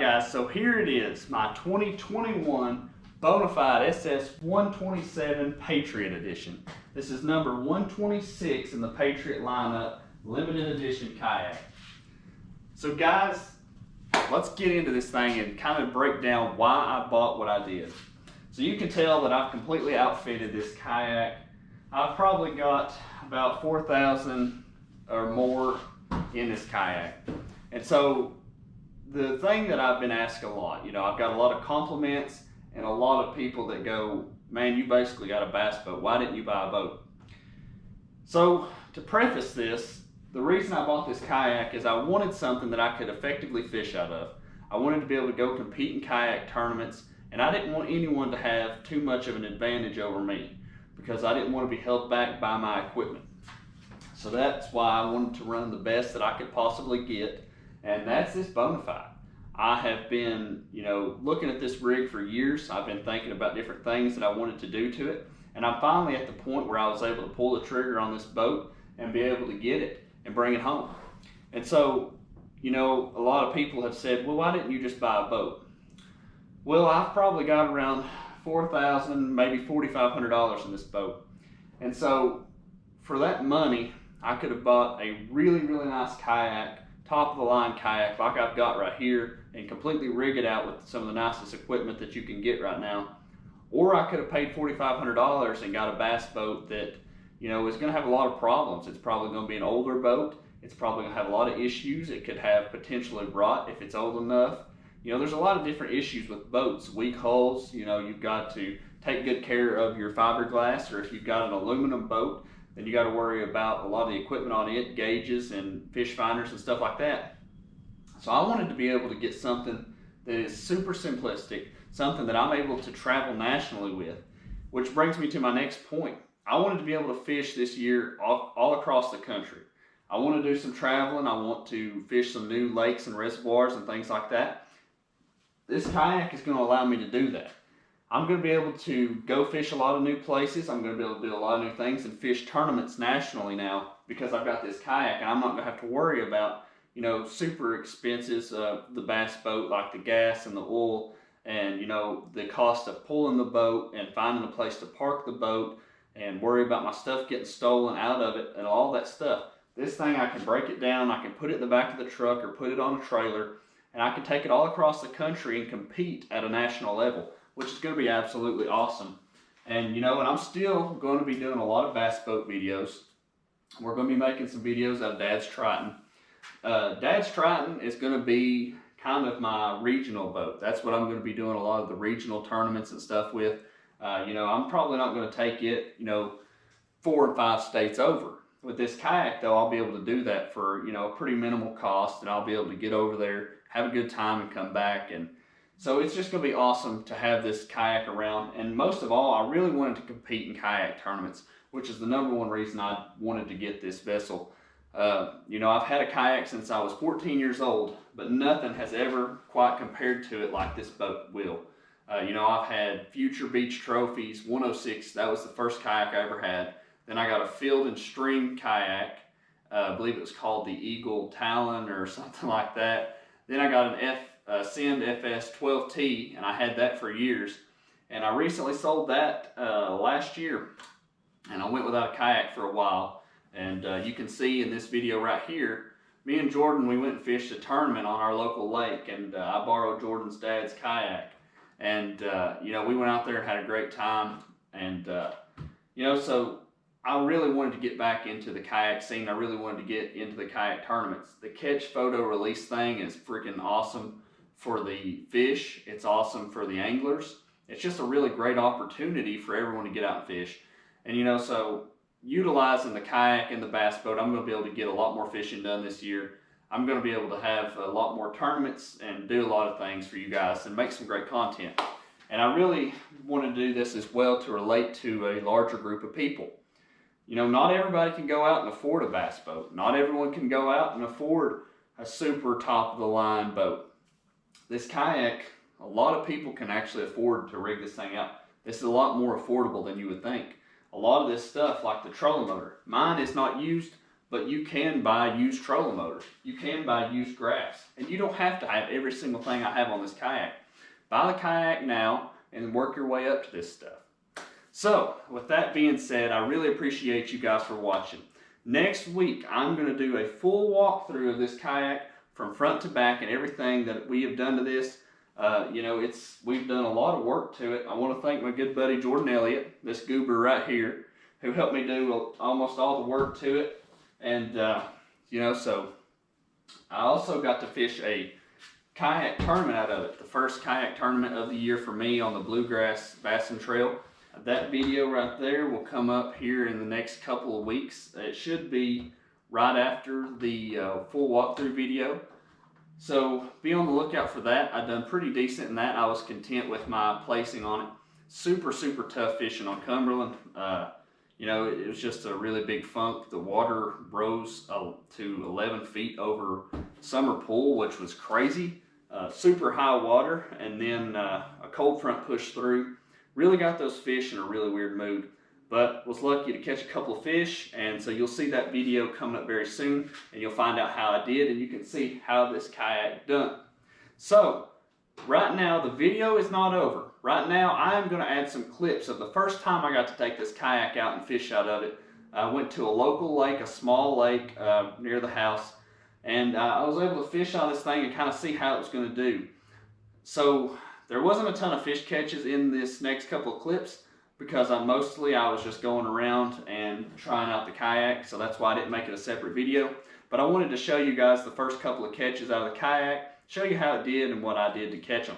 guys, so here it is, my 2021 Bonafide SS127 Patriot Edition. This is number 126 in the Patriot lineup, limited edition kayak. So guys, let's get into this thing and kind of break down why I bought what I did. So you can tell that I've completely outfitted this kayak. I've probably got about 4,000 or more in this kayak. And so the thing that I've been asked a lot, you know, I've got a lot of compliments and a lot of people that go, man, you basically got a bass boat. Why didn't you buy a boat? So to preface this, the reason I bought this kayak is I wanted something that I could effectively fish out of. I wanted to be able to go compete in kayak tournaments, and I didn't want anyone to have too much of an advantage over me because I didn't want to be held back by my equipment. So that's why I wanted to run the best that I could possibly get, and that's this Bonafide. I have been, you know, looking at this rig for years. I've been thinking about different things that I wanted to do to it, and I'm finally at the point where I was able to pull the trigger on this boat and be able to get it and bring it home. And so, you know, a lot of people have said, well, why didn't you just buy a boat? Well, I've probably got around $4,000, maybe $4,500 in this boat. And so for that money, I could have bought a really, really nice kayak, top of the line kayak like I've got right here, and completely rig it out with some of the nicest equipment that you can get right now. Or I could have paid $4,500 and got a bass boat that, you know, is going to have a lot of problems. It's probably going to be an older boat. It's probably going to have a lot of issues. It could have potentially rot if it's old enough. You know, there's a lot of different issues with boats. Weak hulls, you know, you've got to take good care of your fiberglass, or if you've got an aluminum boat, then you got to worry about a lot of the equipment on it, gauges and fish finders and stuff like that. So I wanted to be able to get something that is super simplistic, something that I'm able to travel nationally with, which brings me to my next point. I wanted to be able to fish this year all across the country. I want to do some traveling. I want to fish some new lakes and reservoirs and things like that. This kayak is going to allow me to do that. I'm going to be able to go fish a lot of new places. I'm going to be able to do a lot of new things and fish tournaments nationally now because I've got this kayak, and I'm not going to have to worry about, you know, super expenses, the bass boat, like the gas and the oil, and, you know, the cost of pulling the boat and finding a place to park the boat and worry about my stuff getting stolen out of it and all that stuff. This thing, I can break it down, I can put it in the back of the truck or put it on a trailer, and I can take it all across the country and compete at a national level, which is going to be absolutely awesome. And you know, and I'm still going to be doing a lot of bass boat videos. We're going to be making some videos out of Dad's Triton. Dad's Triton is going to be kind of my regional boat. That's what I'm going to be doing a lot of the regional tournaments and stuff with. You know, I'm probably not going to take it, you know, 4 or 5 states over. With this kayak though, I'll be able to do that for, you know, a pretty minimal cost, and I'll be able to get over there, have a good time, and come back. And so it's just going to be awesome to have this kayak around. And most of all, I really wanted to compete in kayak tournaments, which is the #1 reason I wanted to get this vessel. You know, I've had a kayak since I was 14 years old, but nothing has ever quite compared to it like this boat will. You know, I've had Future Beach Trophies, 106, that was the first kayak I ever had. Then I got a Field and Stream kayak, I believe it was called the Eagle Talon or something like that. Then I got an Send FS 12T, and I had that for years. And I recently sold that last year, and I went without a kayak for a while. And you can see in this video right here, me and Jordan, we went and fished a tournament on our local lake, and I borrowed Jordan's dad's kayak. And, you know, we went out there and had a great time. And, you know, so I really wanted to get back into the kayak scene. I really wanted to get into the kayak tournaments. The catch, photo, release thing is freaking awesome for the fish. It's awesome for the anglers. It's just a really great opportunity for everyone to get out and fish. And, you know, so utilizing the kayak and the bass boat, I'm going to be able to get a lot more fishing done this year. I'm going to be able to have a lot more tournaments and do a lot of things for you guys and make some great content. And I really want to do this as well to relate to a larger group of people. You know, not everybody can go out and afford a bass boat. Not everyone can go out and afford a super top of the line boat. This kayak, a lot of people can actually afford to rig this thing out. This is a lot more affordable than you would think. A lot of this stuff, like the trolling motor, mine is not used, but you can buy used trolling motors. You can buy used graphs, and you don't have to have every single thing I have on this kayak. Buy the kayak now and work your way up to this stuff. So, with that being said, I really appreciate you guys for watching. Next week, I'm going to do a full walkthrough of this kayak from front to back and everything that we have done to this. You know, we've done a lot of work to it. I want to thank my good buddy Jordan Elliott, this goober right here, who helped me do almost all the work to it. And, you know, so I also got to fish a kayak tournament out of it. The first kayak tournament of the year for me on the Bluegrass Bassin Trail. That video right there will come up here in the next couple of weeks. It should be right after the full walkthrough video. So be on the lookout for that. I've done pretty decent in that. I was content with my placing on it. Super, super tough fishing on Cumberland. You know, it was just a really big funk. The water rose to 11 feet over Summer Pool, which was crazy. Super high water, and then a cold front pushed through. Really got those fish in a really weird mood, but was lucky to catch a couple of fish, and so you'll see that video coming up very soon, and you'll find out how I did, and you can see how this kayak done. So, right now, the video is not over. Right now, I'm going to add some clips of the first time I got to take this kayak out and fish out of it. I went to a local lake, a small lake near the house, and I was able to fish on this thing and kind of see how it was going to do. So, there wasn't a ton of fish catches in this next couple of clips because mostly I was just going around and trying out the kayak, so that's why I didn't make it a separate video. But I wanted to show you guys the first couple of catches out of the kayak, show you how it did and what I did to catch them.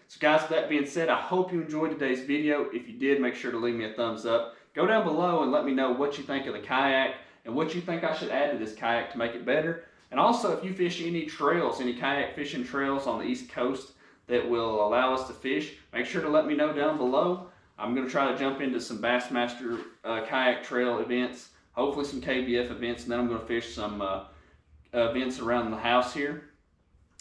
So guys, with that being said, I hope you enjoyed today's video. If you did, make sure to leave me a thumbs up. Go down below and let me know what you think of the kayak and what you think I should add to this kayak to make it better. And also, if you fish any trails, any kayak fishing trails on the East Coast that will allow us to fish, make sure to let me know down below. I'm going to try to jump into some Bassmaster kayak trail events, hopefully some KBF events, and then I'm going to fish some events around the house here.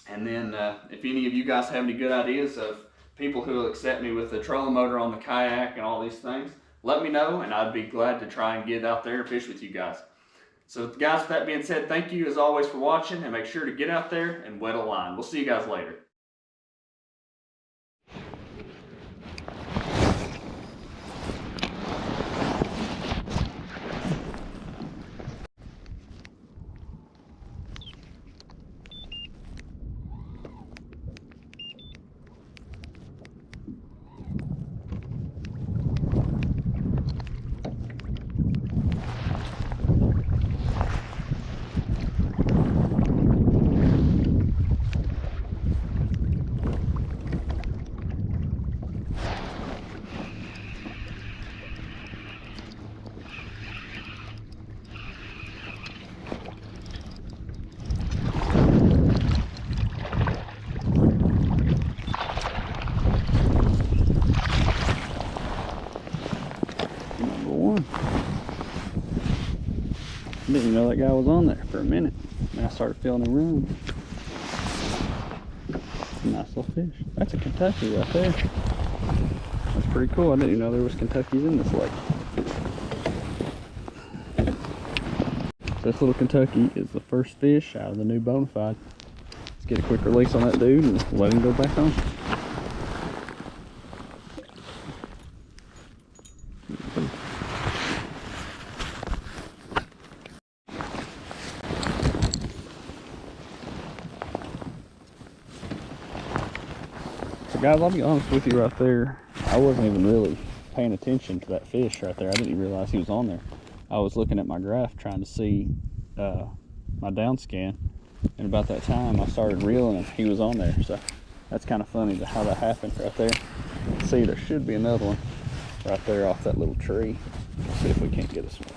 And then if any of you guys have any good ideas of people who will accept me with a trolling motor on the kayak and all these things, let me know, and I'd be glad to try and get out there and fish with you guys. So guys, with that being said, thank you as always for watching, and make sure to get out there and wet a line. We'll see you guys later. I didn't know that guy was on there for a minute. And I started feeling him run. Nice little fish. That's a Kentucky right there. That's pretty cool. I didn't even know there was Kentuckys in this lake. This little Kentucky is the first fish out of the new Bonafide. Let's get a quick release on that dude and let him go back on. Guys, I'll be honest with you right there. I wasn't even really paying attention to that fish right there. I didn't even realize he was on there. I was looking at my graph trying to see my down scan, and about that time I started reeling and he was on there. So that's kind of funny how that happened right there. See, there should be another one right there off that little tree. Let's see if we can't get us one.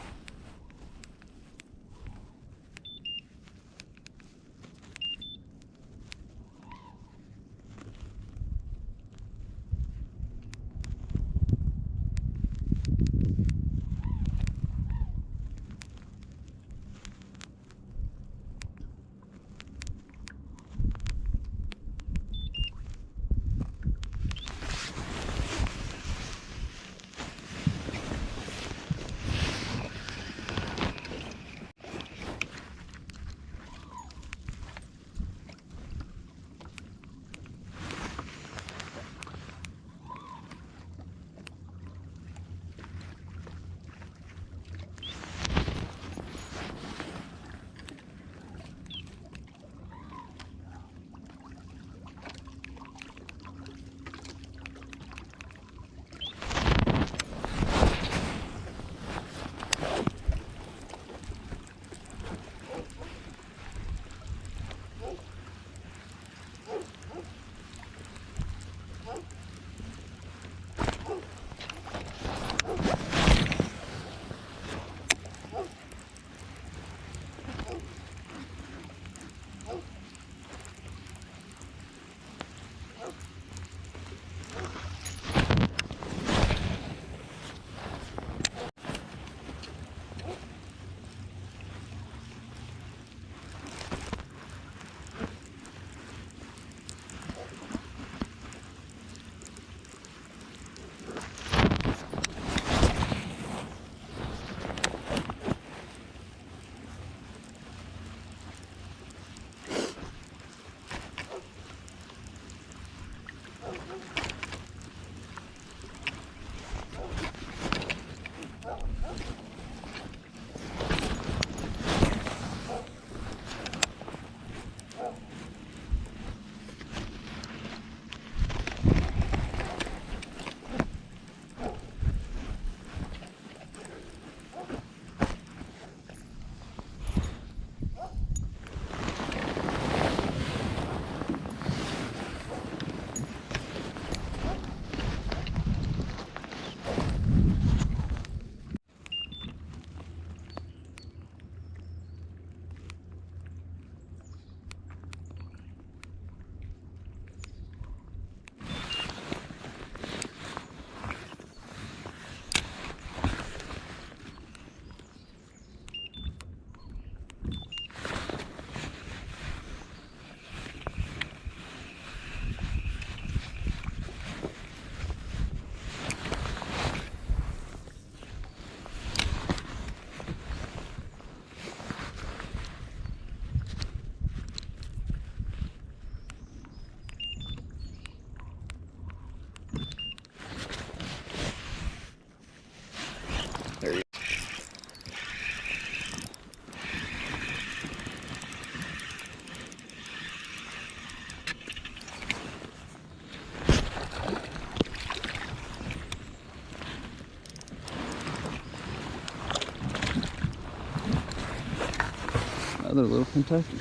Another little Kentucky.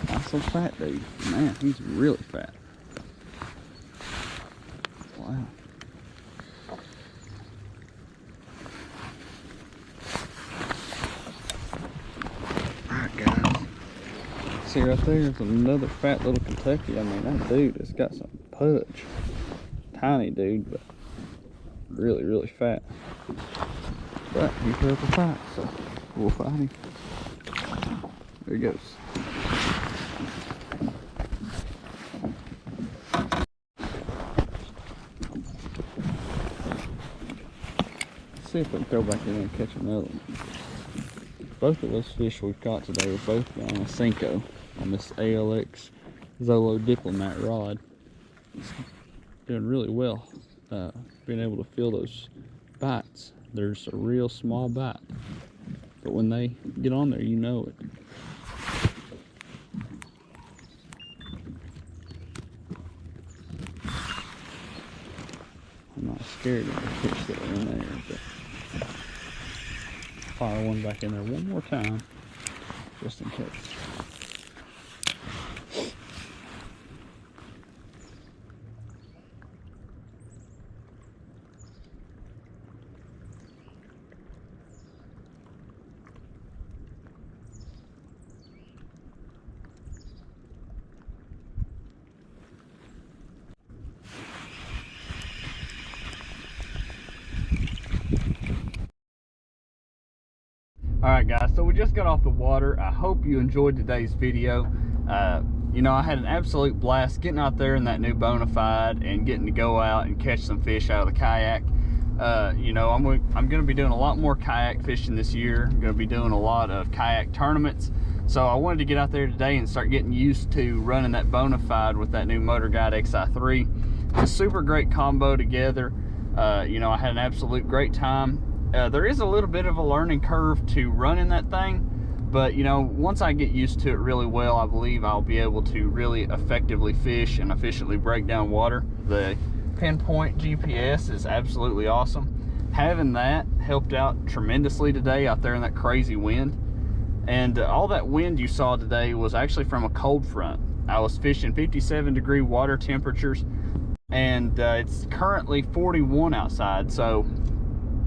Nice little fat dude. Man, he's really fat. Wow. Alright guys. See right there's another fat little Kentucky. I mean, that dude has got some pudge. Tiny dude, but really, really fat. But he put up a fight, so we'll fight him. There he goes. Let's see if we can throw back in and catch another one. Both of those fish we've caught today are both on a Senko on this ALX Zolo Diplomat rod. It's doing really well, being able to feel those bites. There's a real small bite, but when they get on there, you know it. I'm not scared of the fish that are in there, but fire one back in there one more time, just in case. Alright guys, so we just got off the water. I hope you enjoyed today's video. You know, I had an absolute blast getting out there in that new Bonafide and getting to go out and catch some fish out of the kayak. You know, I'm going to be doing a lot more kayak fishing this year. I'm going to be doing a lot of kayak tournaments. So I wanted to get out there today and start getting used to running that Bonafide with that new Motor Guide XI3. It's a super great combo together. You know, I had an absolute great time. There is a little bit of a learning curve to running that thing, but you know, once I get used to it really well, I believe I'll be able to really effectively fish and efficiently break down water. The pinpoint GPS is absolutely awesome. Having that helped out tremendously today out there in that crazy wind. And all that wind you saw today was actually from a cold front. I was fishing 57-degree water temperatures, and it's currently 41 outside, so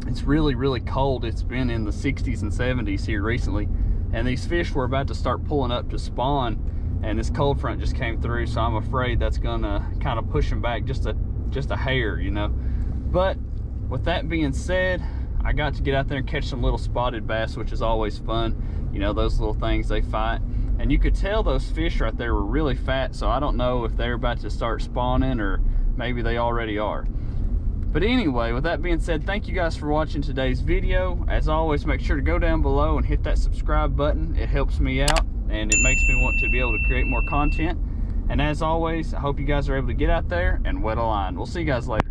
it's really, really cold. It's been in the 60s and 70s here recently, and these fish were about to start pulling up to spawn, and this cold front just came through, so I'm afraid that's gonna kind of push them back just a hair, you know. But with that being said, I got to get out there and catch some little spotted bass, which is always fun. You know, those little things, they fight, and you could tell those fish right there were really fat, so I don't know if they're about to start spawning or maybe they already are. But anyway, with that being said, thank you guys for watching today's video. As always, make sure to go down below and hit that subscribe button. It helps me out and it makes me want to be able to create more content. And as always, I hope you guys are able to get out there and wet a line. We'll see you guys later.